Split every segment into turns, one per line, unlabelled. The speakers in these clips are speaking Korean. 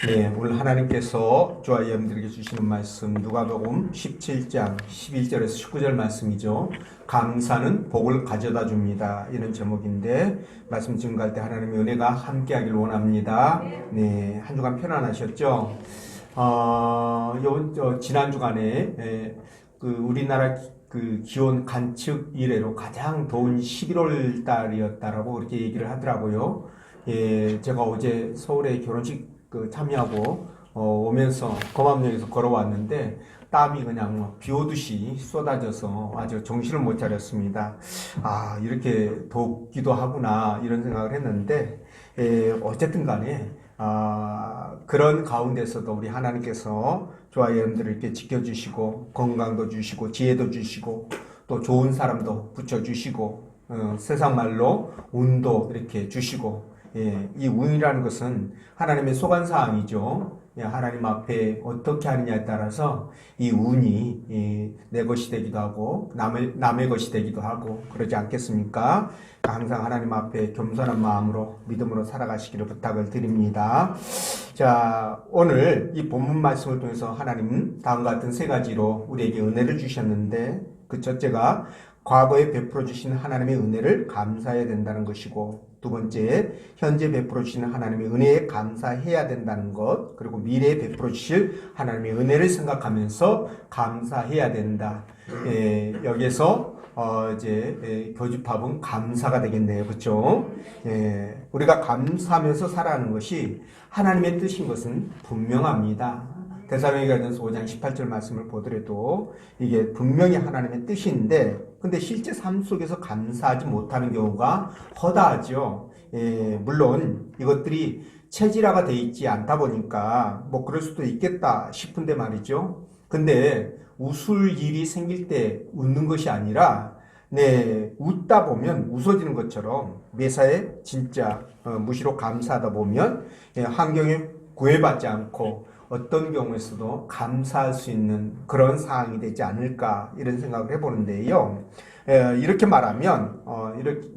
네, 오늘 하나님께서 저와 여러분들에게 주시는 말씀 누가복음 17장 11절에서 19절 말씀이죠. 감사는 복을 가져다 줍니다. 이런 제목인데 말씀 증거할 때 하나님의 은혜가 함께하길 원합니다. 네, 한 주간 편안하셨죠? 지난 주간에 우리나라 기온 관측 이래로 가장 더운 11월 달이었다라고 그렇게 얘기를 하더라고요. 예, 제가 어제 서울에 결혼식 참여하고 오면서 검암역에서 걸어왔는데 땀이 그냥 비 오듯이 쏟아져서 아주 정신을 못 차렸습니다. 이렇게 덥기도 하구나 이런 생각을 했는데 어쨌든 간에 그런 가운데서도 우리 하나님께서 저와 여러분들을 이렇게 지켜주시고 건강도 주시고 지혜도 주시고 또 좋은 사람도 붙여주시고 세상 말로 운도 이렇게 주시고 이 운이라는 것은 하나님의 소관사항이죠. 하나님 앞에 어떻게 하느냐에 따라서 이 운이 내 것이 되기도 하고 남의 것이 되기도 하고 그러지 않겠습니까? 항상 하나님 앞에 겸손한 마음으로 믿음으로 살아가시기를 부탁을 드립니다. 자, 오늘 이 본문 말씀을 통해서 하나님은 다음과 같은 세 가지로 우리에게 은혜를 주셨는데 그 첫째가 과거에 베풀어 주신 하나님의 은혜를 감사해야 된다는 것이고, 두 번째, 현재 베풀어 주시는 하나님의 은혜에 감사해야 된다는 것, 그리고 미래에 베풀어 주실 하나님의 은혜를 생각하면서 감사해야 된다. 여기에서 교집합은 감사가 되겠네요. 그렇죠? 우리가 감사하면서 살아가는 것이 하나님의 뜻인 것은 분명합니다. 데살로니가전서 5장 18절 말씀을 보더라도 이게 분명히 하나님의 뜻인데 근데 실제 삶 속에서 감사하지 못하는 경우가 허다하죠. 물론 이것들이 체질화가 되어 있지 않다 보니까 뭐 그럴 수도 있겠다 싶은데 말이죠. 근데 웃을 일이 생길 때 웃는 것이 아니라 웃다 보면 웃어지는 것처럼 매사에 진짜 무시로 감사하다 보면 환경에 구애받지 않고 어떤 경우에서도 감사할 수 있는 그런 상황이 되지 않을까 이런 생각을 해보는데요. 이렇게 말하면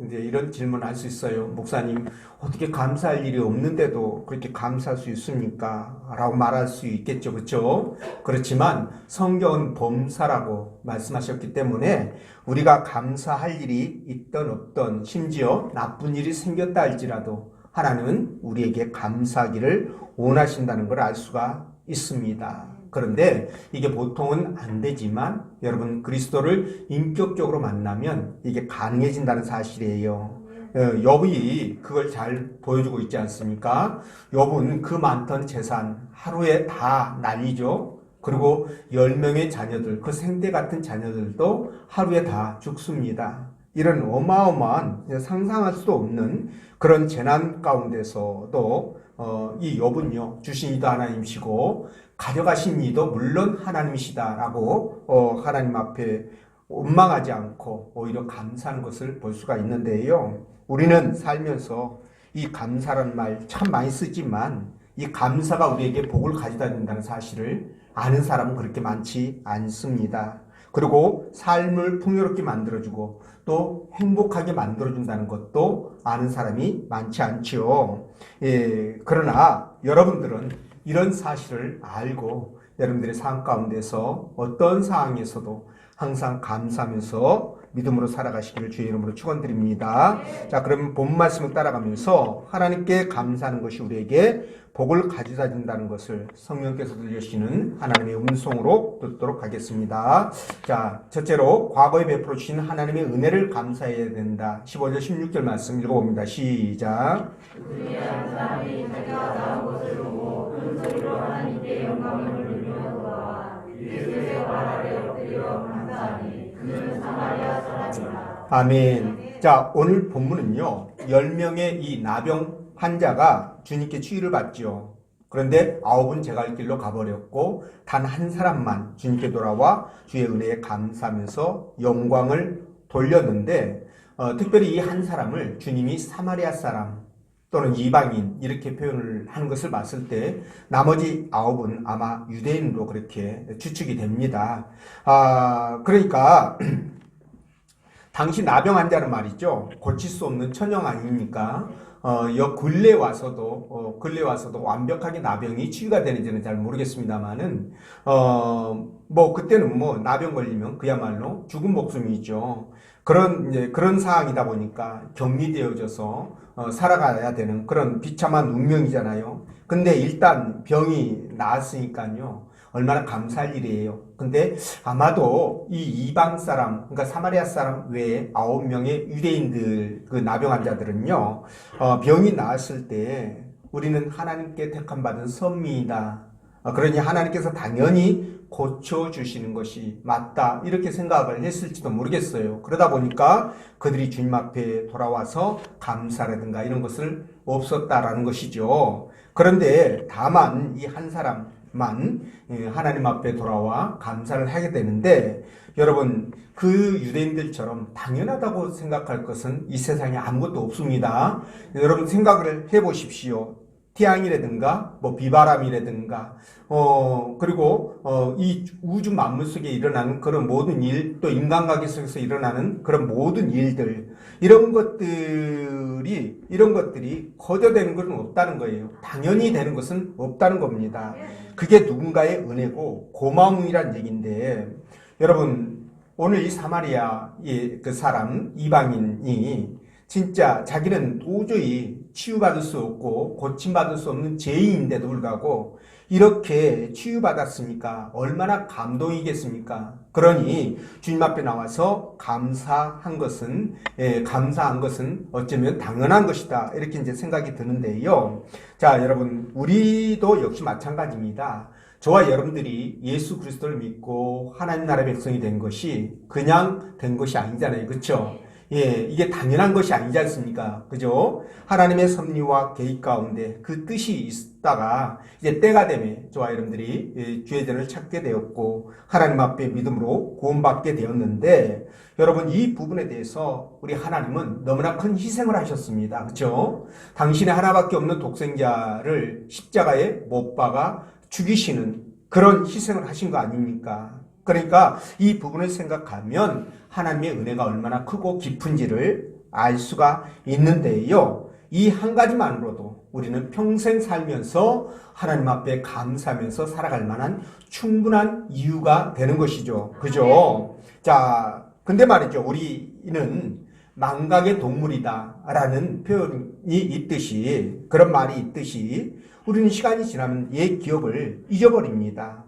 이런 질문을 할 수 있어요. 목사님, 어떻게 감사할 일이 없는데도 그렇게 감사할 수 있습니까? 라고 말할 수 있겠죠. 그렇죠? 그렇지만 성경은 범사라고 말씀하셨기 때문에 우리가 감사할 일이 있던 없던 심지어 나쁜 일이 생겼다 할지라도 하나님은 우리에게 감사하기를 원하신다는 걸 알 수가 있습니다. 그런데 이게 보통은 안 되지만 여러분 그리스도를 인격적으로 만나면 이게 가능해진다는 사실이에요. 욥이 그걸 잘 보여주고 있지 않습니까? 욥은 그 많던 재산 하루에 다 날리죠. 그리고 10명의 자녀들, 그 생대 같은 자녀들도 하루에 다 죽습니다. 이런 어마어마한 상상할 수도 없는 그런 재난 가운데서도 이 욥은요 주신 이도 하나님이시고 가져가신 이도 물론 하나님이시다라고 하나님 앞에 원망하지 않고 오히려 감사하는 것을 볼 수가 있는데요. 우리는 살면서 이 감사라는 말 참 많이 쓰지만 이 감사가 우리에게 복을 가져다 준다는 사실을 아는 사람은 그렇게 많지 않습니다. 그리고 삶을 풍요롭게 만들어주고 또 행복하게 만들어준다는 것도 아는 사람이 많지 않죠. 그러나 여러분들은 이런 사실을 알고 여러분들의 삶 가운데서 어떤 상황에서도 항상 감사하면서 믿음으로 살아가시기를 주의 이름으로 축원드립니다. 자, 그럼 본 말씀을 따라가면서 하나님께 감사하는 것이 우리에게 복을 가져다 준다는 것을 성령께서 들려주시는 하나님의 음성으로 듣도록 하겠습니다. 자, 첫째로 과거에 베풀어 주신 하나님의 은혜를 감사해야 된다. 15절 16절 말씀 읽어봅니다. 시작. 아멘. 자, 오늘 본문은요 10명의 이 나병 환자가 주님께 치유를 받죠. 그런데 9은 제갈 길로 가버렸고 단 한 사람만 주님께 돌아와 주의 은혜에 감사하면서 영광을 돌렸는데 특별히 이 한 사람을 주님이 사마리아 사람 또는 이방인 이렇게 표현을 하는 것을 봤을 때 나머지 9은 아마 유대인으로 그렇게 추측이 됩니다. 그러니까 당시 나병 환자는 말이죠. 고칠 수 없는 천형 아닙니까? 근래 와서도 완벽하게 나병이 치유가 되는지는 잘 모르겠습니다만은, 그때는 나병 걸리면 그야말로 죽은 목숨이죠. 그런 상황이다 보니까 격리되어져서, 살아가야 되는 그런 비참한 운명이잖아요. 근데 일단 병이 나았으니까요. 얼마나 감사할 일이에요. 근데 아마도 이 이방 사람, 그러니까 사마리아 사람 외에 9명의 유대인들, 그 나병 환자들은요, 병이 나았을 때 우리는 하나님께 택함받은 선미이다. 그러니 하나님께서 당연히 고쳐주시는 것이 맞다. 이렇게 생각을 했을지도 모르겠어요. 그러다 보니까 그들이 주님 앞에 돌아와서 감사라든가 이런 것을 없었다라는 것이죠. 그런데 다만 이 한 사람, 하나님 앞에 돌아와 감사를 하게 되는데, 여러분, 그 유대인들처럼 당연하다고 생각할 것은 이 세상에 아무것도 없습니다. 여러분 생각을 해보십시오. 태양이라든가 비바람이라든가 그리고 이 우주 만물 속에 일어나는 그런 모든 일, 또 인간관계 속에서 일어나는 그런 모든 일들, 이런 것들이 거저되는 것은 없다는 거예요. 당연히 되는 것은 없다는 겁니다. 그게 누군가의 은혜고 고마움이란 얘기인데, 여러분, 오늘 이 사마리아의 그 사람, 이방인이 진짜 자기는 도저히 치유받을 수 없고 고침받을 수 없는 죄인인데도 불구하고 이렇게 치유받았으니까 얼마나 감동이겠습니까? 그러니 주님 앞에 나와서 감사한 것은 어쩌면 당연한 것이다. 이렇게 이제 생각이 드는데요. 자, 여러분, 우리도 역시 마찬가지입니다. 저와 여러분들이 예수 그리스도를 믿고 하나님 나라 백성이 된 것이 그냥 된 것이 아니잖아요. 그렇죠? 이게 당연한 것이 아니지 않습니까? 그죠? 하나님의 섭리와 계획 가운데 그 뜻이 있다가 이제 때가 되면 저와 여러분들이 주의 전을 찾게 되었고 하나님 앞에 믿음으로 구원받게 되었는데, 여러분, 이 부분에 대해서 우리 하나님은 너무나 큰 희생을 하셨습니다. 그죠? 당신의 하나밖에 없는 독생자를 십자가에 못 박아 죽이시는 그런 희생을 하신 거 아닙니까? 그러니까 이 부분을 생각하면 하나님의 은혜가 얼마나 크고 깊은지를 알 수가 있는데요. 이 한 가지만으로도 우리는 평생 살면서 하나님 앞에 감사하면서 살아갈 만한 충분한 이유가 되는 것이죠. 그죠? 자, 근데 말이죠. 우리는 망각의 동물이다 라는 표현이 있듯이, 그런 말이 있듯이 우리는 시간이 지나면 옛 기억을 잊어버립니다.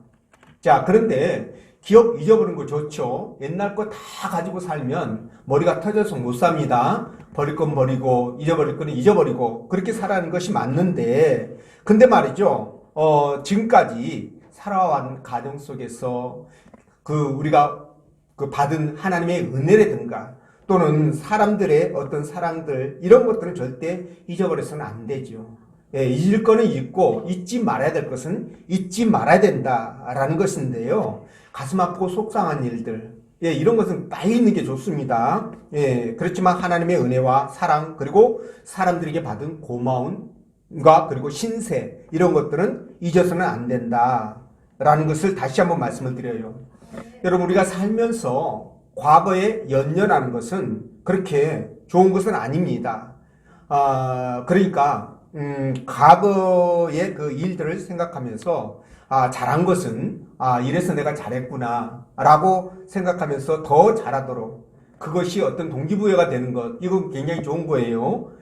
자, 그런데 기억 잊어버리는 거 좋죠. 옛날 거 다 가지고 살면 머리가 터져서 못 삽니다. 버릴 건 버리고 잊어버릴 건 잊어버리고 그렇게 살아가는 것이 맞는데, 근데 말이죠. 지금까지 살아온 가정 속에서 우리가 받은 하나님의 은혜라든가 또는 사람들의 어떤 사랑들, 이런 것들은 절대 잊어버려서는 안 되죠. 잊을 거는 잊고 잊지 말아야 될 것은 잊지 말아야 된다라는 것인데요. 가슴 아프고 속상한 일들, 이런 것은 빨리 잊는 게 좋습니다. 그렇지만 하나님의 은혜와 사랑, 그리고 사람들에게 받은 고마움과 그리고 신세, 이런 것들은 잊어서는 안 된다라는 것을 다시 한번 말씀을 드려요. 여러분, 우리가 살면서 과거에 연연하는 것은 그렇게 좋은 것은 아닙니다. 그러니까 과거의 그 일들을 생각하면서 잘한 것은 이래서 내가 잘했구나 라고 생각하면서 더 잘하도록, 그것이 어떤 동기부여가 되는 것, 이건 굉장히 좋은 거예요.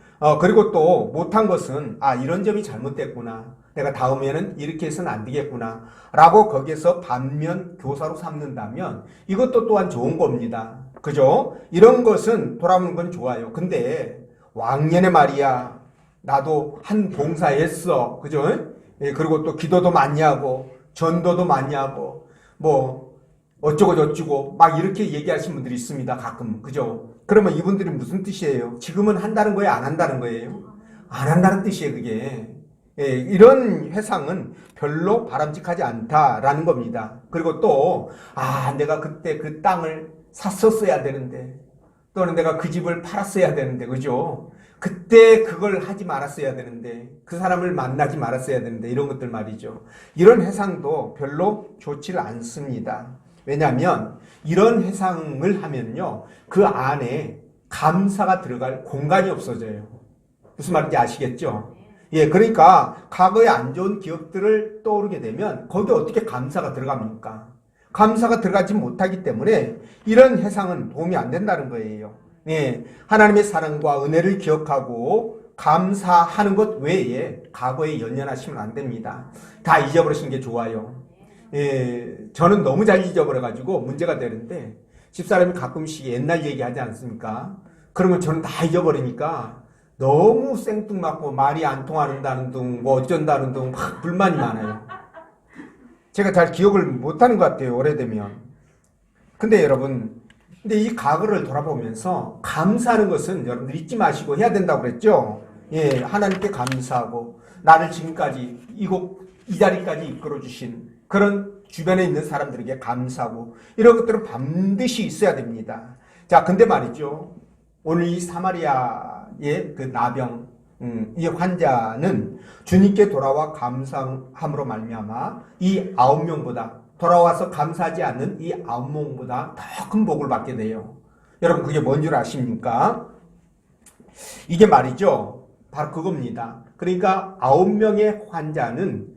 그리고 또 못한 것은 이런 점이 잘못됐구나, 내가 다음에는 이렇게 해서는 안 되겠구나 라고 거기에서 반면 교사로 삼는다면 이것도 또한 좋은 겁니다. 그죠? 이런 것은 돌아오는 건 좋아요. 근데 왕년에 말이야, 나도 한 봉사했어. 그죠? 그리고 또 기도도 많이 하고 전도도 많이 하고 어쩌고 저쩌고 막 이렇게 얘기하시는 분들이 있습니다. 가끔. 그죠? 그러면 이분들이 무슨 뜻이에요? 지금은 한다는 거예요? 안 한다는 거예요? 안 한다는 뜻이에요, 그게. 이런 회상은 별로 바람직하지 않다라는 겁니다. 그리고 또 내가 그때 그 땅을 샀었어야 되는데, 또는 내가 그 집을 팔았어야 되는데, 그죠? 그때 그걸 하지 말았어야 되는데, 그 사람을 만나지 말았어야 되는데, 이런 것들 말이죠. 이런 회상도 별로 좋지를 않습니다. 왜냐하면 이런 회상을 하면요, 그 안에 감사가 들어갈 공간이 없어져요. 무슨 말인지 아시겠죠? 예, 그러니까 과거의 안 좋은 기억들을 떠오르게 되면 거기에 어떻게 감사가 들어갑니까? 감사가 들어가지 못하기 때문에 이런 회상은 도움이 안 된다는 거예요. 예, 하나님의 사랑과 은혜를 기억하고 감사하는 것 외에 과거에 연연하시면 안 됩니다. 다 잊어버리시는 게 좋아요. 예, 저는 너무 잘 잊어버려가지고 문제가 되는데 집사람이 가끔씩 옛날 얘기하지 않습니까? 그러면 저는 다 잊어버리니까 너무 생뚱맞고 말이 안 통하는다는 둥, 뭐 어쩐다는 둥, 막 불만이 많아요. 제가 잘 기억을 못하는 것 같아요, 오래되면. 근데 여러분, 근데 이 과거를 돌아보면서 감사하는 것은 여러분들 잊지 마시고 해야 된다고 그랬죠? 예, 하나님께 감사하고 나를 지금까지 이 자리까지 이끌어 주신 그런 주변에 있는 사람들에게 감사하고 이런 것들은 반드시 있어야 됩니다. 자, 근데 말이죠. 오늘 이 사마리아의 그 나병, 이 환자는 주님께 돌아와 감사함으로 말미암아 이 9명보다 돌아와서 감사하지 않는 이 9명보다 더 큰 복을 받게 돼요. 여러분 그게 뭔 줄 아십니까? 이게 말이죠. 바로 그겁니다. 그러니까 9명의 환자는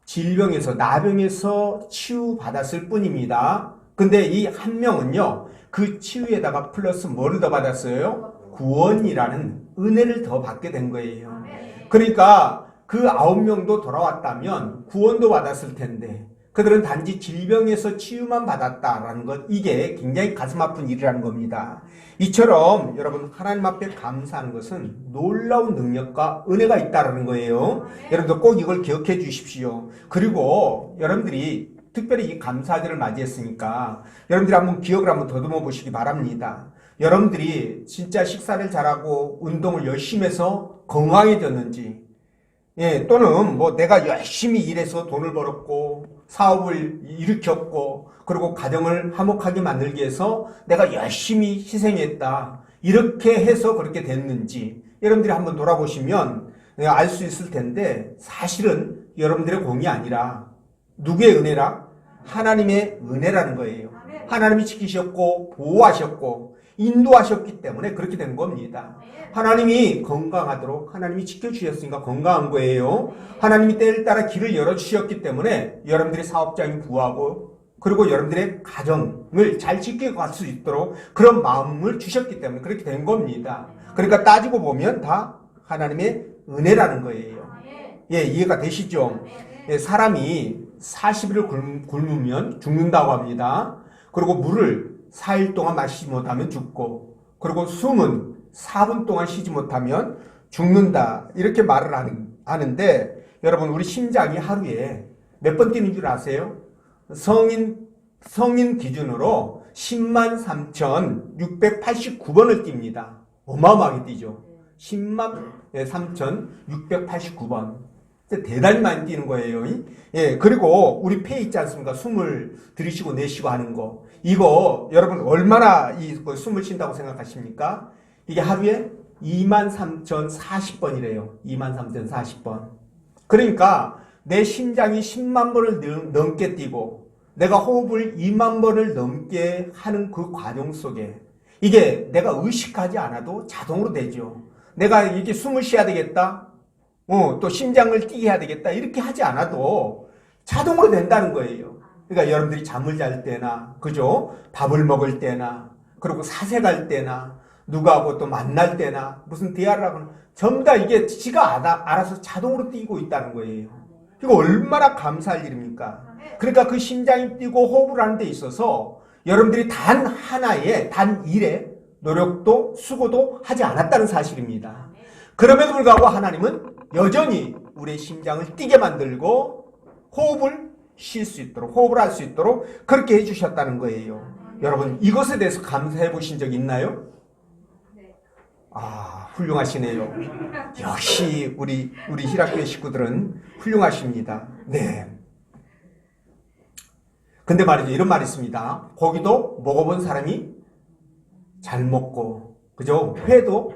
질병에서 나병에서 치유받았을 뿐입니다. 근데 이 한 명은요. 그 치유에다가 플러스 뭐를 더 받았어요? 구원이라는 은혜를 더 받게 된 거예요. 그러니까 그 9명도 돌아왔다면 구원도 받았을 텐데 그들은 단지 질병에서 치유만 받았다라는 것, 이게 굉장히 가슴 아픈 일이라는 겁니다. 이처럼 여러분 하나님 앞에 감사하는 것은 놀라운 능력과 은혜가 있다는 거예요. 여러분들 꼭 이걸 기억해 주십시오. 그리고 여러분들이 특별히 이 감사절을 맞이했으니까 여러분들이 한번 기억을 한번 더듬어 보시기 바랍니다. 여러분들이 진짜 식사를 잘하고 운동을 열심히 해서 건강해졌는지, 예, 또는 뭐 내가 열심히 일해서 돈을 벌었고 사업을 일으켰고 그리고 가정을 화목하게 만들기 위해서 내가 열심히 희생했다, 이렇게 해서 그렇게 됐는지 여러분들이 한번 돌아보시면 알 수 있을 텐데, 사실은 여러분들의 공이 아니라 누구의 은혜라? 하나님의 은혜라는 거예요. 하나님이 지키셨고 보호하셨고 인도하셨기 때문에 그렇게 된 겁니다. 하나님이 건강하도록 하나님이 지켜주셨으니까 건강한 거예요. 하나님이 때를 따라 길을 열어주셨기 때문에 여러분들이 사업장이 부하고 그리고 여러분들의 가정을 잘 지켜갈 수 있도록 그런 마음을 주셨기 때문에 그렇게 된 겁니다. 그러니까 따지고 보면 다 하나님의 은혜라는 거예요. 예, 이해가 되시죠? 예, 사람이 40일을 굶으면 죽는다고 합니다. 그리고 물을 4일 동안 마시지 못하면 죽고, 그리고 숨은 4분 동안 쉬지 못하면 죽는다, 이렇게 말을 하는데, 여러분 우리 심장이 하루에 몇 번 뛰는 줄 아세요? 성인 기준으로 10만 3,689번을 뜁니다. 어마어마하게 뛰죠. 10만 3,689번. 대단히 많이 뛰는 거예요. 예, 그리고 우리 폐 있지 않습니까? 숨을 들이쉬고 내쉬고 하는 거. 이거 여러분 얼마나 숨을 쉰다고 생각하십니까? 이게 하루에 23,040번이래요. 23,040번. 그러니까 내 심장이 10만 번을 넘게 뛰고 내가 호흡을 2만 번을 넘게 하는 그 과정 속에 이게 내가 의식하지 않아도 자동으로 되죠. 내가 이렇게 숨을 쉬어야 되겠다, 또 심장을 뛰게 해야 되겠다, 이렇게 하지 않아도 자동으로 된다는 거예요. 그러니까 여러분들이 잠을 잘 때나, 그죠? 밥을 먹을 때나, 그리고 사색할 때나, 누구하고 또 만날 때나, 무슨 대화를 하거나, 전부 다 이게 지가 알아서 자동으로 뛰고 있다는 거예요. 이거 얼마나 감사할 일입니까? 그러니까 그 심장이 뛰고 호흡을 하는 데 있어서 여러분들이 단 하나의, 단 일에 노력도 수고도 하지 않았다는 사실입니다. 그럼에도 불구하고 하나님은 여전히 우리의 심장을 뛰게 만들고 호흡을 쉴 수 있도록, 호흡을 할 수 있도록 그렇게 해주셨다는 거예요. 여러분 이것에 대해서 감사해 보신 적 있나요? 아, 훌륭하시네요. 역시 우리 희락교회 식구들은 훌륭하십니다. 네. 근데 말이죠, 이런 말이 있습니다. 고기도 먹어본 사람이 잘 먹고, 그죠? 회도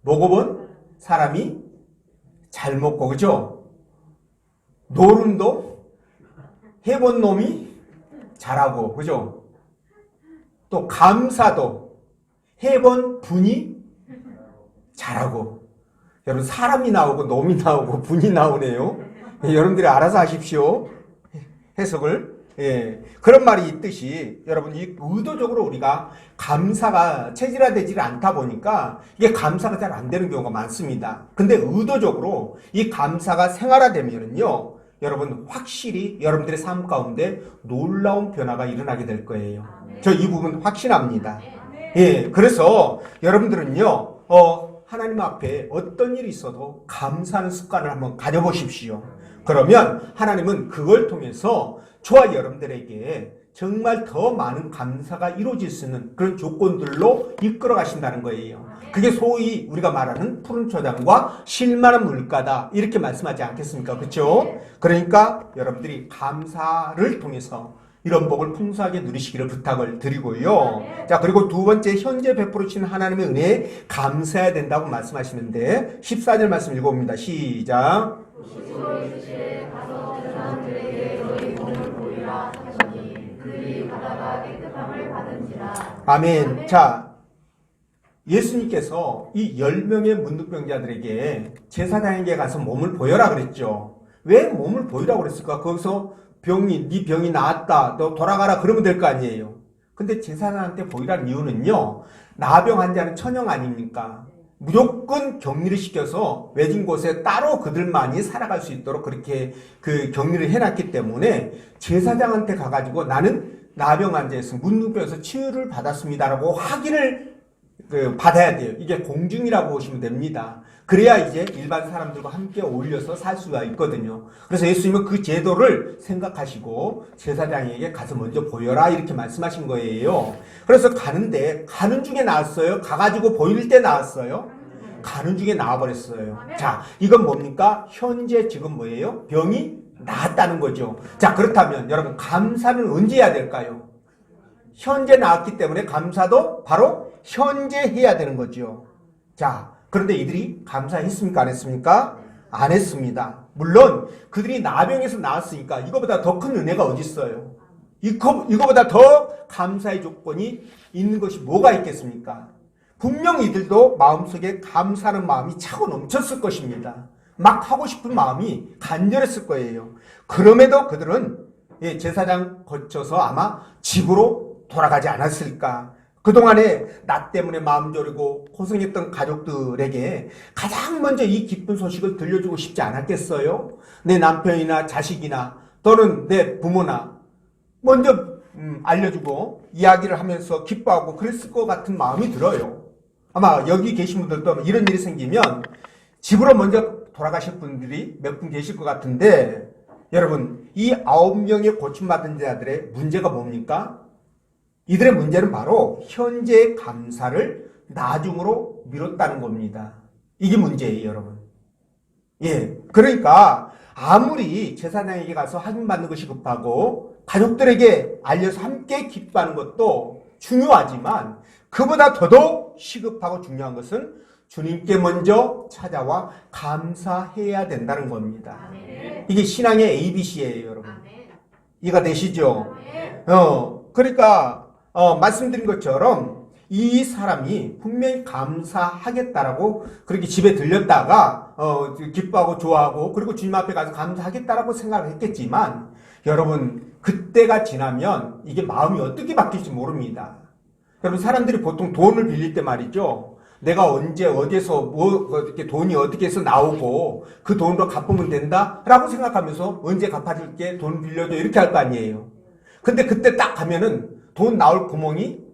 먹어본 사람이 잘 먹고, 그죠? 노름도 해본 놈이 잘하고, 그죠? 또 감사도 해본 분이 잘하고. 여러분, 사람이 나오고 놈이 나오고 분이 나오네요. 여러분들이 알아서 하십시오. 해석을. 예. 그런 말이 있듯이 여러분, 이 의도적으로 우리가 감사가 체질화되지 않다 보니까 이게 감사가 잘 안 되는 경우가 많습니다. 근데 의도적으로 이 감사가 생활화되면은요, 여러분 확실히 여러분들의 삶 가운데 놀라운 변화가 일어나게 될 거예요. 저 이 부분 확신합니다. 예. 그래서 여러분들은요, 하나님 앞에 어떤 일이 있어도 감사하는 습관을 한번 가져보십시오. 그러면 하나님은 그걸 통해서 저와 여러분들에게 정말 더 많은 감사가 이루어질 수 있는 그런 조건들로 이끌어 가신다는 거예요. 그게 소위 우리가 말하는 푸른 초장과 실만한 물가다, 이렇게 말씀하지 않겠습니까? 그렇죠? 그러니까 여러분들이 감사를 통해서 이런 복을 풍성하게 누리시기를 부탁을 드리고요. 자, 그리고 두 번째, 현재 베풀어 주신 하나님의 은혜에 감사해야 된다고 말씀하시는데 14절 말씀 읽어봅니다. 시작. 아멘. 자, 예수님께서 이 10명의 문둥병자들에게 제사장에게 가서 몸을 보여라 그랬죠. 왜 몸을 보이라고 그랬을까? 거기서 네 병이 나았다, 너 돌아가라 그러면 될 거 아니에요. 근데 제사장한테 보이라는 이유는요, 나병 환자는 천형 아닙니까? 무조건 격리를 시켜서 외진 곳에 따로 그들만이 살아갈 수 있도록 그렇게 그 격리를 해놨기 때문에 제사장한테 가가지고 나는 나병 환자에서 문둥병에서 치유를 받았습니다라고 확인을 받아야 돼요. 이게 공증이라고 보시면 됩니다. 그래야 이제 일반 사람들과 함께 어울려서 살 수가 있거든요. 그래서 예수님은 그 제도를 생각하시고 제사장에게 가서 먼저 보여라 이렇게 말씀하신 거예요. 그래서 가는 중에 나왔어요? 가가지고 보일 때 나왔어요? 가는 중에 나와버렸어요. 자, 이건 뭡니까? 현재 지금 뭐예요? 병이 나았다는 거죠. 자, 그렇다면 여러분, 감사는 언제 해야 될까요? 현재 나왔기 때문에 감사도 바로 현재 해야 되는 거죠. 자, 그런데 이들이 감사했습니까? 안 했습니까? 안 했습니다. 물론 그들이 나병에서 나왔으니까 이거보다 더 큰 은혜가 어디 있어요? 이거보다 더 감사의 조건이 있는 것이 뭐가 있겠습니까? 분명 이들도 마음속에 감사하는 마음이 차고 넘쳤을 것입니다. 막 하고 싶은 마음이 간절했을 거예요. 그럼에도 그들은 제사장 거쳐서 아마 집으로 돌아가지 않았을까? 그동안에 나 때문에 마음 졸이고 고생했던 가족들에게 가장 먼저 이 기쁜 소식을 들려주고 싶지 않았겠어요? 내 남편이나 자식이나 또는 내 부모나 먼저 알려주고 이야기를 하면서 기뻐하고 그랬을 것 같은 마음이 들어요. 아마 여기 계신 분들도 이런 일이 생기면 집으로 먼저 돌아가실 분들이 몇 분 계실 것 같은데, 여러분, 이 9명의 고침받은 자들의 문제가 뭡니까? 이들의 문제는 바로 현재의 감사를 나중으로 미뤘다는 겁니다. 이게 문제예요, 여러분. 예. 그러니까 아무리 제사장에게 가서 확인받는 것이 급하고 가족들에게 알려서 함께 기뻐하는 것도 중요하지만 그보다 더더욱 시급하고 중요한 것은 주님께 먼저 찾아와 감사해야 된다는 겁니다. 이게 신앙의 ABC예요, 여러분. 이해가 되시죠? 그러니까 말씀드린 것처럼 이 사람이 분명히 감사하겠다라고 그렇게 집에 들렸다가 기뻐하고 좋아하고 그리고 주님 앞에 가서 감사하겠다라고 생각을 했겠지만, 여러분, 그때가 지나면 이게 마음이 어떻게 바뀔지 모릅니다. 여러분, 사람들이 보통 돈을 빌릴 때 말이죠, 내가 언제 어디에서 이렇게 돈이 어떻게 해서 나오고 그 돈으로 갚으면 된다라고 생각하면서 언제 갚아줄게, 돈 빌려줘, 이렇게 할 거 아니에요. 근데 그때 딱 가면은 돈 나올 구멍이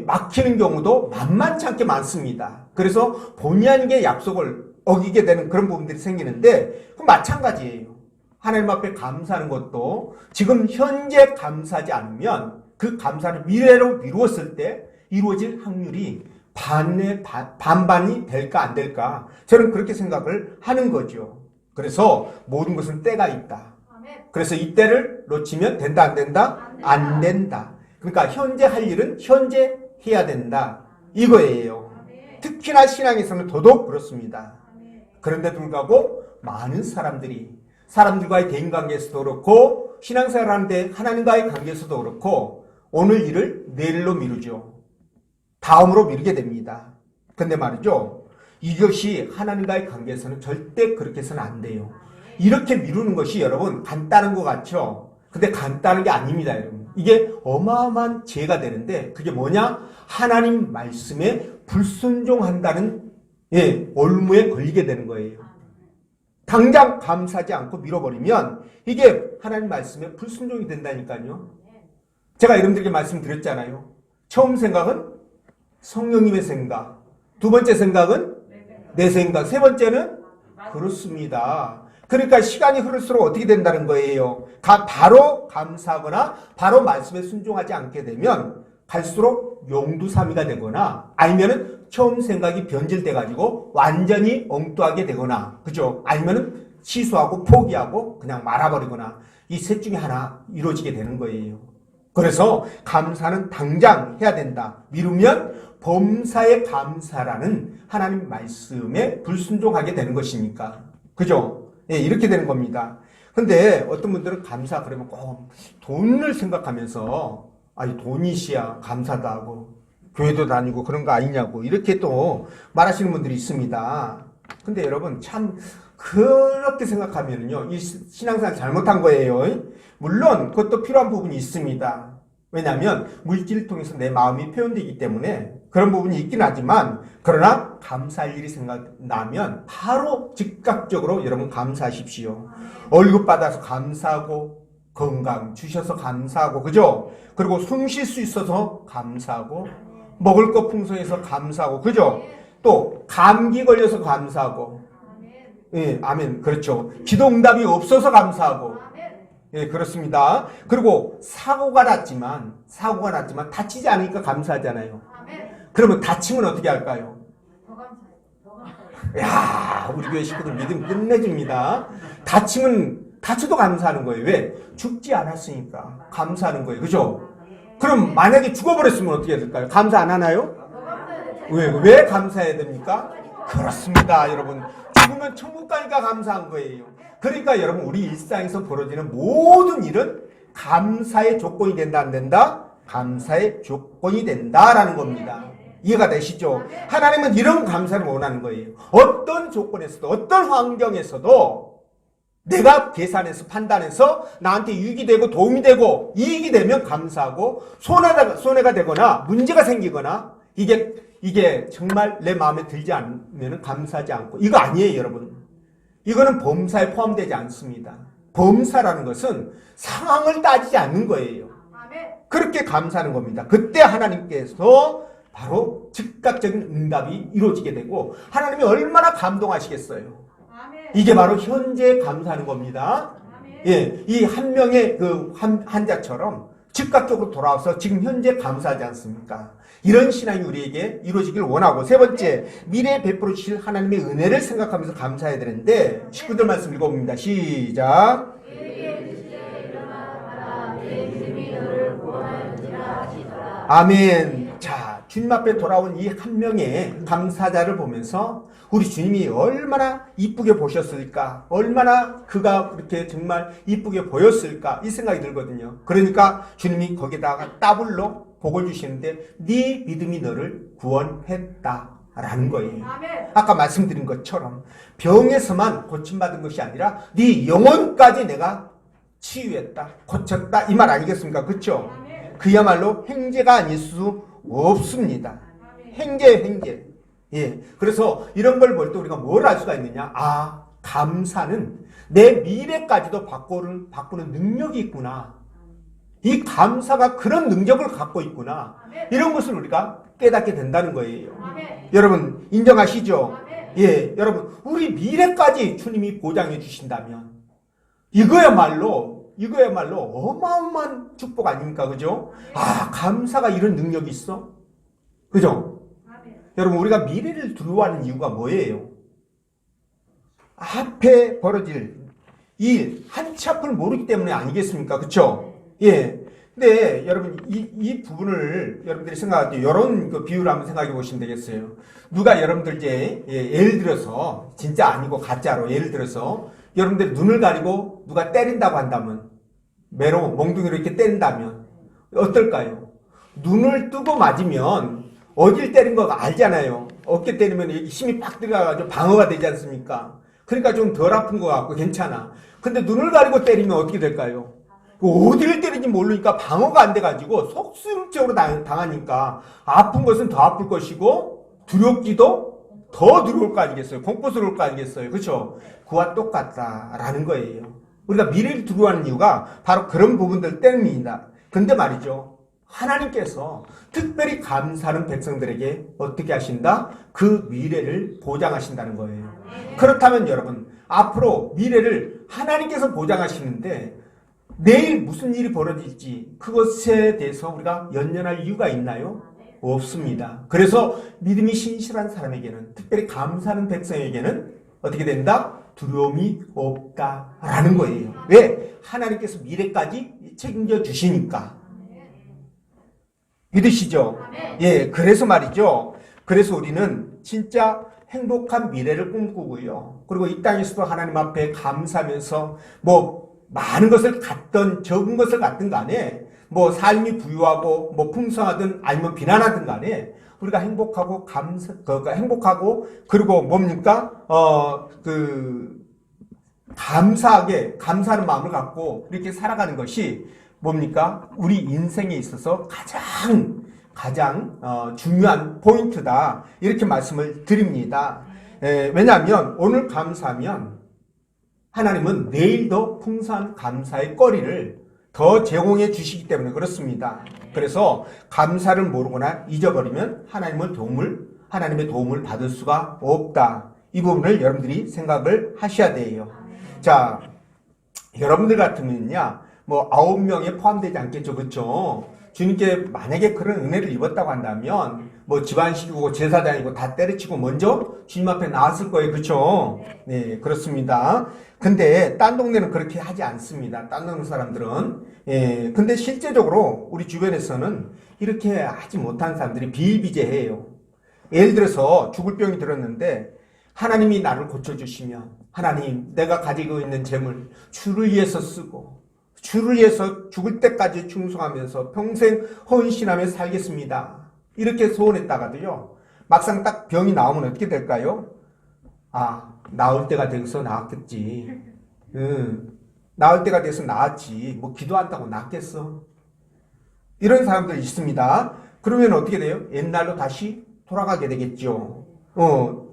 막히는 경우도 만만치 않게 많습니다. 그래서 본의 아니게 약속을 어기게 되는 그런 부분들이 생기는데, 그럼 마찬가지예요. 하나님 앞에 감사하는 것도 지금 현재 감사하지 않으면 그 감사를 미래로 미루었을 때 이루어질 확률이 반반이 될까 안 될까, 저는 그렇게 생각을 하는 거죠. 그래서 모든 것은 때가 있다. 그래서 이 때를 놓치면 된다 안 된다? 안 된다. 그러니까 현재 할 일은 현재 해야 된다, 이거예요. 특히나 신앙에서는 더더욱 그렇습니다. 그런데도 불구하고 많은 사람들과의 대인관계에서도 그렇고 신앙생활 하는데 하나님과의 관계에서도 그렇고 오늘 일을 내일로 미루죠. 다음으로 미루게 됩니다. 근데 말이죠. 이것이 하나님과의 관계에서는 절대 그렇게 해서는 안 돼요. 이렇게 미루는 것이 여러분 간단한 것 같죠? 근데 간단한 게 아닙니다, 여러분. 이게 어마어마한 죄가 되는데 그게 뭐냐? 하나님 말씀에 불순종한다는 올무에 걸리게 되는 거예요. 당장 감사하지 않고 밀어버리면 이게 하나님 말씀에 불순종이 된다니까요. 제가 여러분들에게 말씀드렸잖아요. 처음 생각은 성령님의 생각, 두 번째 생각은 내 생각, 세 번째는 그렇습니다. 그러니까 시간이 흐를수록 어떻게 된다는 거예요. 바로 감사하거나 바로 말씀에 순종하지 않게 되면 갈수록 용두사미가 되거나 아니면은 처음 생각이 변질돼 가지고 완전히 엉뚱하게 되거나 그죠? 아니면은 취소하고 포기하고 그냥 말아버리거나 이 셋 중에 하나 이루어지게 되는 거예요. 그래서 감사는 당장 해야 된다. 미루면 범사에 감사라는 하나님 말씀에 불순종하게 되는 것이니까. 그죠? 예, 이렇게 되는 겁니다. 근데 어떤 분들은 감사 그러면 꼭 돈을 생각하면서 아니 돈이시야 감사도 하고 교회도 다니고 그런 거 아니냐고 이렇게 또 말하시는 분들이 있습니다. 근데 여러분 참 그렇게 생각하면요 이 신앙생활 잘못한 거예요. 물론 그것도 필요한 부분이 있습니다. 왜냐하면 물질을 통해서 내 마음이 표현되기 때문에 그런 부분이 있긴 하지만 그러나 감사할 일이 생각나면 바로 즉각적으로 여러분 감사하십시오. 월급 받아서 감사하고 건강 주셔서 감사하고 그죠? 그리고 숨 쉴 수 있어서 감사하고 먹을 것 풍성해서 감사하고 그죠? 또 감기 걸려서 감사하고 예, 아멘. 그렇죠. 기도 응답이 없어서 감사하고 예, 그렇습니다. 그리고 사고가 났지만 다치지 않으니까 감사하잖아요. 그러면 다치면 어떻게 할까요? 야, 우리 교회 식구들 믿음 끝내줍니다. 다쳐도 감사하는 거예요. 왜? 죽지 않았으니까 감사하는 거예요. 그죠? 그럼 만약에 죽어버렸으면 어떻게 될까요? 감사 안 하나요? 왜 감사해야 됩니까? 그렇습니다, 여러분. 죽으면 천국 가니까 감사한 거예요. 그러니까 여러분 우리 일상에서 벌어지는 모든 일은 감사의 조건이 된다 안 된다? 감사의 조건이 된다라는 겁니다. 이해가 되시죠? 하나님은 이런 감사를 원하는 거예요. 어떤 조건에서도 어떤 환경에서도 내가 계산해서 판단해서 나한테 유익이 되고 도움이 되고 이익이 되면 감사하고 손해가 되거나 문제가 생기거나 이게 정말 내 마음에 들지 않으면 감사하지 않고 이거 아니에요, 여러분. 이거는 범사에 포함되지 않습니다. 범사라는 것은 상황을 따지지 않는 거예요. 그렇게 감사하는 겁니다. 그때 하나님께서 바로 즉각적인 응답이 이루어지게 되고 하나님이 얼마나 감동하시겠어요. 이게 바로 현재 감사하는 겁니다. 예, 이 한 명의 그 환자처럼 즉각적으로 돌아와서 지금 현재 감사하지 않습니까? 이런 신앙이 우리에게 이루어지길 원하고 세 번째, 미래에 베풀어 주실 하나님의 은혜를 생각하면서 감사해야 되는데 19절 말씀 읽어봅니다. 시작. 아멘. 자, 주님 앞에 돌아온 이 한 명의 감사자를 보면서 우리 주님이 얼마나 이쁘게 보셨을까? 얼마나 그가 그렇게 정말 이쁘게 보였을까? 이 생각이 들거든요. 그러니까 주님이 거기다가 더블로 복을 주시는데 네 믿음이 너를 구원했다. 라는 거예요. 아까 말씀드린 것처럼 병에서만 고침받은 것이 아니라 네 영혼까지 내가 치유했다. 고쳤다. 이 말 아니겠습니까? 그렇죠? 그야말로 행제가 아닐 수 없습니다. 행제. 예. 그래서 이런 걸 볼 때 우리가 뭘 알 수가 있느냐? 아, 감사는 내 미래까지도 바꾸는 능력이 있구나. 이 감사가 그런 능력을 갖고 있구나. 이런 것을 우리가 깨닫게 된다는 거예요. 여러분, 인정하시죠? 예. 여러분, 우리 미래까지 주님이 보장해 주신다면 이거야말로 어마어마한 축복 아닙니까? 그죠? 아, 감사가 이런 능력이 있어? 그죠? 여러분, 우리가 미래를 두려워하는 이유가 뭐예요? 앞에 벌어질 일, 한치 앞을 모르기 때문에 아니겠습니까? 그쵸? 예. 근데 여러분, 이 부분을 여러분들이 생각할 때 이런 그 비유를 한번 생각해 보시면 되겠어요. 누가 여러분들 이제, 예를 들어서, 진짜 아니고 가짜로 예를 들어서 여러분들이 눈을 가리고 누가 때린다고 한다면 매로 몽둥이로 이렇게 때린다면 어떨까요? 눈을 뜨고 맞으면 어딜 때린 거 알잖아요. 어깨 때리면 여기 힘이 팍 들어가가지고 방어가 되지 않습니까? 그러니까 좀 덜 아픈 것 같고 괜찮아. 근데 눈을 가리고 때리면 어떻게 될까요? 어디를 때리는지 모르니까 방어가 안 돼가지고 속수무책으로 당하니까 아픈 것은 더 아플 것이고 두렵기도 더 두려울 거 아니겠어요? 공포스러울 거 아니겠어요? 그렇죠? 그와 똑같다라는 거예요. 우리가 미래를 두려워하는 이유가 바로 그런 부분들 때문입니다. 근데 말이죠. 하나님께서 특별히 감사하는 백성들에게 어떻게 하신다? 그 미래를 보장하신다는 거예요. 그렇다면 여러분, 앞으로 미래를 하나님께서 보장하시는데 내일 무슨 일이 벌어질지 그것에 대해서 우리가 연연할 이유가 있나요? 없습니다. 그래서 믿음이 신실한 사람에게는, 특별히 감사하는 백성에게는 어떻게 된다? 두려움이 없다라는 거예요. 왜? 하나님께서 미래까지 책임져 주시니까. 믿으시죠? 예, 그래서 말이죠. 그래서 우리는 진짜 행복한 미래를 꿈꾸고요. 그리고 이 땅에서도 하나님 앞에 감사하면서 많은 것을 갖던 적은 것을 갖든 간에 삶이 부유하고 풍성하든 아니면 비난하든 간에 우리가 행복하고 행복하고 그리고 뭡니까? 감사하는 마음을 갖고 이렇게 살아가는 것이 뭡니까? 우리 인생에 있어서 가장 중요한 포인트다. 이렇게 말씀을 드립니다. 왜냐하면 오늘 감사하면 하나님은 내일도 풍성한 감사의 거리를 더 제공해 주시기 때문에 그렇습니다. 그래서 감사를 모르거나 잊어버리면 하나님의 도움을 받을 수가 없다. 이 부분을 여러분들이 생각을 하셔야 돼요. 자, 여러분들 같으면요, 9명에 포함되지 않겠죠, 그렇죠? 주님께 만약에 그런 은혜를 입었다고 한다면 집안식이고 제사장이고 다 때려치고 먼저 주님 앞에 나왔을 거예요, 그렇죠? 네, 그렇습니다. 근데 딴 동네는 그렇게 하지 않습니다. 딴 동네 사람들은. 근데 실제적으로 우리 주변에서는 이렇게 하지 못한 사람들이 비일비재해요. 예를 들어서 죽을 병이 들었는데 하나님이 나를 고쳐주시면, 하나님, 내가 가지고 있는 재물 주를 위해서 쓰고 주를 위해서 죽을 때까지 충성하면서 평생 헌신하며 살겠습니다. 이렇게 소원했다가도요, 막상 딱 병이 나오면 어떻게 될까요? 나을 때가 돼서 나았겠지. 나을 때가 돼서 나았지. 기도한다고 낫겠어. 이런 사람들이 있습니다. 그러면 어떻게 돼요? 옛날로 다시 돌아가게 되겠죠.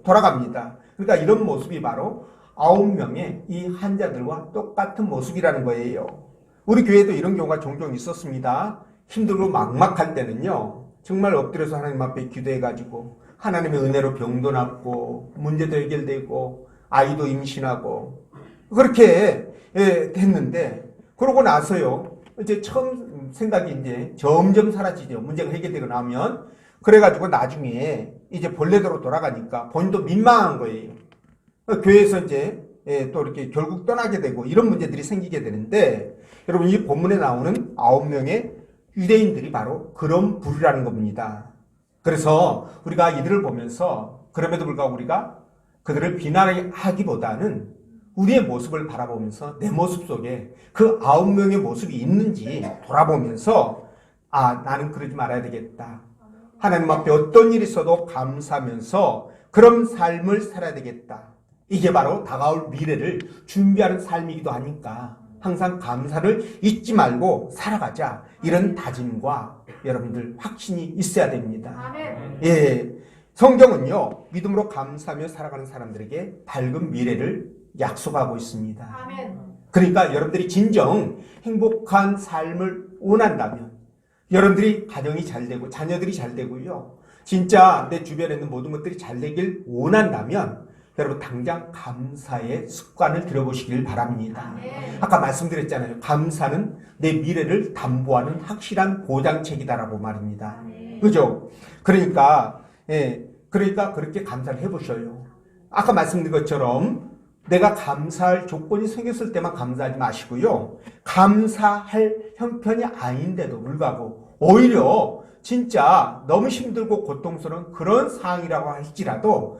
돌아갑니다. 그러니까 이런 모습이 바로 9명의 이 환자들과 똑같은 모습이라는 거예요. 우리 교회도 이런 경우가 종종 있었습니다. 힘들고 막막할 때는요, 정말 엎드려서 하나님 앞에 기도해가지고 하나님의 은혜로 병도 낫고 문제도 해결되고 아이도 임신하고 그렇게 됐는데, 그러고 나서요, 이제 처음 생각이 이제 점점 사라지죠. 문제가 해결되고 나면. 그래가지고 나중에 이제 본래대로 돌아가니까 본인도 민망한 거예요. 교회에서 이제 또 이렇게 결국 떠나게 되고 이런 문제들이 생기게 되는데, 여러분, 이 본문에 나오는 9명의 유대인들이 바로 그런 부류라는 겁니다. 그래서 우리가 이들을 보면서 그럼에도 불구하고 우리가 그들을 비난하기보다는 우리의 모습을 바라보면서 내 모습 속에 그 9명의 모습이 있는지 돌아보면서 나는 그러지 말아야 되겠다. 하나님 앞에 어떤 일이 있어도 감사하면서 그런 삶을 살아야 되겠다. 이게 바로 다가올 미래를 준비하는 삶이기도 하니까 항상 감사를 잊지 말고 살아가자. 이런 다짐과 여러분들 확신이 있어야 됩니다. 아멘. 예, 성경은요, 믿음으로 감사하며 살아가는 사람들에게 밝은 미래를 약속하고 있습니다. 아멘. 그러니까 여러분들이 진정 행복한 삶을 원한다면, 여러분들이 가정이 잘 되고 자녀들이 잘 되고요, 진짜 내 주변에 있는 모든 것들이 잘 되길 원한다면 여러분 당장 감사의 습관을 들여보시길 바랍니다. 아까 말씀드렸잖아요. 감사는 내 미래를 담보하는 확실한 보장책이다라고 말입니다. 그죠? 그러니까 그렇게 감사를 해보셔요. 아까 말씀드린 것처럼 내가 감사할 조건이 생겼을 때만 감사하지 마시고요, 감사할 형편이 아닌데도 불구하고 오히려 진짜 너무 힘들고 고통스러운 그런 상황이라고 할지라도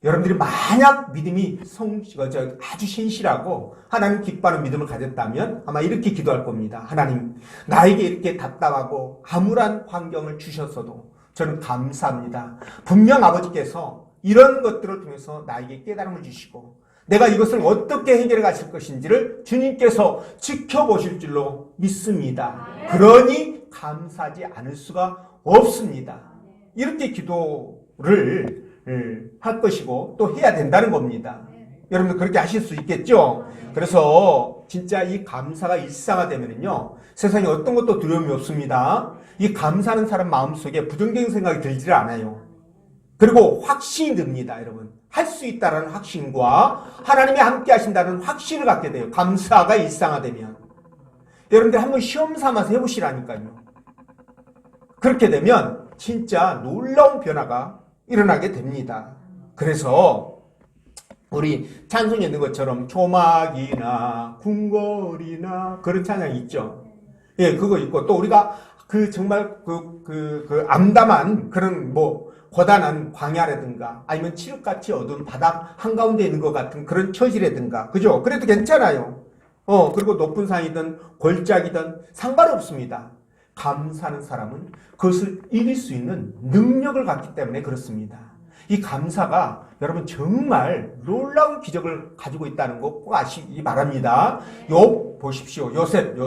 여러분들이 만약 믿음이 아주 신실하고 하나님 기뻐하는 믿음을 가졌다면 아마 이렇게 기도할 겁니다. 하나님, 나에게 이렇게 답답하고 암울한 환경을 주셨어도 저는 감사합니다. 분명 아버지께서 이런 것들을 통해서 나에게 깨달음을 주시고 내가 이것을 어떻게 해결해 가실 것인지를 주님께서 지켜보실 줄로 믿습니다. 그러니 감사하지 않을 수가 없습니다. 이렇게 기도를 할 것이고 또 해야 된다는 겁니다. 여러분들 그렇게 하실 수 있겠죠? 그래서 진짜 이 감사가 일상화되면요 세상에 어떤 것도 두려움이 없습니다. 이 감사하는 사람 마음속에 부정적인 생각이 들지를 않아요. 그리고 확신이 듭니다. 여러분, 할 수 있다는 확신과 하나님이 함께 하신다는 확신을 갖게 돼요. 감사가 일상화되면. 여러분들 한번 시험 삼아서 해보시라니까요. 그렇게 되면 진짜 놀라운 변화가 일어나게 됩니다. 그래서 우리 찬송에 있는 것처럼 조막이나 궁궐이나 그런 찬양이 있죠. 예, 그거 있고 또 우리가 정말 암담한 그런 고단한 광야라든가 아니면 칠흑같이 어두운 바닥 한가운데 있는 것 같은 그런 처지라든가 그죠? 그래도 괜찮아요. 그리고 높은 산이든 골짜기든 상관없습니다. 감사하는 사람은 그것을 이길 수 있는 능력을 갖기 때문에 그렇습니다. 이 감사가 여러분 정말 놀라운 기적을 가지고 있다는 거 꼭 아시기 바랍니다. 욥 보십시오. 요셉.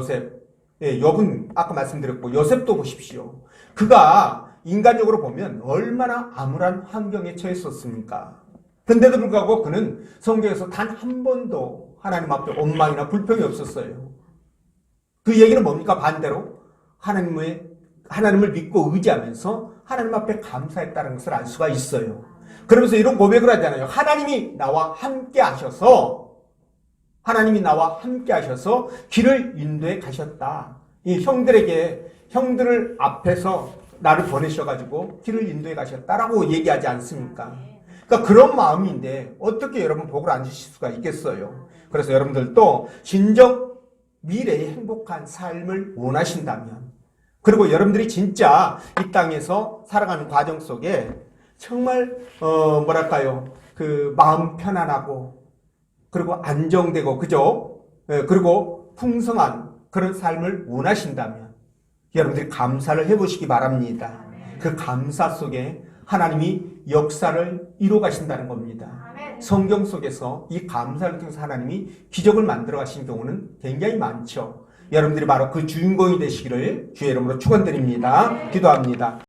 예, 욥은 아까 말씀드렸고 요셉도 보십시오. 그가 인간적으로 보면 얼마나 암울한 환경에 처했었습니까? 근데도 불구하고 그는 성경에서 단 한 번도 하나님 앞에 원망이나 불평이 없었어요. 그 얘기는 뭡니까? 반대로 하나님을 믿고 의지하면서 하나님 앞에 감사했다는 것을 알 수가 있어요. 그러면서 이런 고백을 하잖아요. 하나님이 나와 함께 하셔서 길을 인도해 가셨다. 이 형들을 앞에서 나를 보내셔가지고 길을 인도해 가셨다라고 얘기하지 않습니까? 그러니까 그런 마음인데 어떻게 여러분 복을 안 주실 수가 있겠어요? 그래서 여러분들도 진정 미래의 행복한 삶을 원하신다면 그리고 여러분들이 진짜 이 땅에서 살아가는 과정 속에 정말 마음 편안하고 그리고 안정되고 그죠? 그리고 풍성한 그런 삶을 원하신다면 여러분들이 감사를 해보시기 바랍니다. 그 감사 속에 하나님이 역사를 이루어 가신다는 겁니다. 성경 속에서 이 감사를 통해서 하나님이 기적을 만들어 가신 경우는 굉장히 많죠. 여러분들이 바로 그 주인공이 되시기를 주의 이름으로 축원드립니다. 기도합니다.